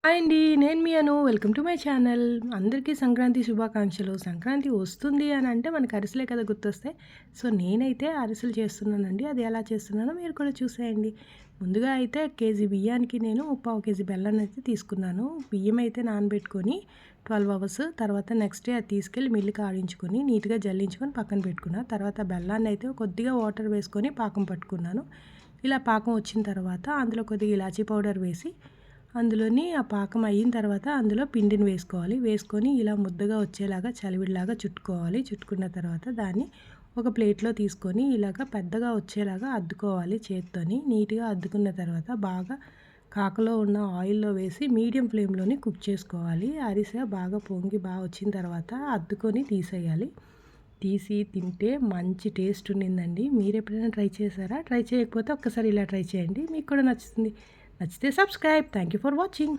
Hi అండి. నేను మీ Anu. Welcome to my channel. అందరికీ సంక్రాంతి శుభాకాంక్షలు. సంక్రాంతి వస్తుంది అని అంటే మనకు అరిసెలే కదా గుర్తొస్తాయి. సో, నేనైతే అరిసెలు చేస్తున్నానండి. అది ఎలా చేస్తున్నానో మీరు కూడా చూసేయండి. ముందుగా అయితే కేజీ బియ్యానికి నేను పావు కేజీ బెల్లాన్ని అయితే తీసుకున్నాను. బియ్యం అయితే నానబెట్టుకొని 12 అవర్స్ తర్వాత నెక్స్ట్ డే అది తీసుకెళ్ళి మిల్లుకి ఆడించుకొని నీట్‌గా జల్లించుకొని పక్కన పెట్టుకున్నా. తర్వాత బెల్లాన్ని అయితే కొద్దిగా వాటర్ వేసుకొని పాకం పట్టుకున్నాను. ఇలా పాకం వచ్చిన తర్వాత అందులో కొద్దిగా ఇలాచీ పౌడర్ వేసి అందులోని ఆ పాకం అయిన తర్వాత అందులో పిండిని వేసుకోవాలి. వేసుకొని ఇలా ముద్దగా వచ్చేలాగా చలివిడిలాగా చుట్టుకోవాలి. చుట్టుకున్న తర్వాత దాన్ని ఒక ప్లేట్‌లో తీసుకొని ఇలాగ పెద్దగా వచ్చేలాగా అద్దుకోవాలి చేత్తోని. నీట్‌గా అద్దుకున్న తర్వాత బాగా కాకలో ఉన్న ఆయిల్‌లో వేసి మీడియం ఫ్లేమ్‌లోని కుక్ చేసుకోవాలి. అరిసె బాగా పొంగి వచ్చిన తర్వాత అద్దుకొని తీసేయాలి. తీసి తింటే మంచి టేస్ట్ ఉండిందండి. మీరెప్పుడైనా ట్రై చేశారా? ట్రై చేయకపోతే ఒక్కసారి ఇలా ట్రై చేయండి. మీకు కూడా నచ్చుతుంది. నచ్చితే subscribe. Thank you for watching.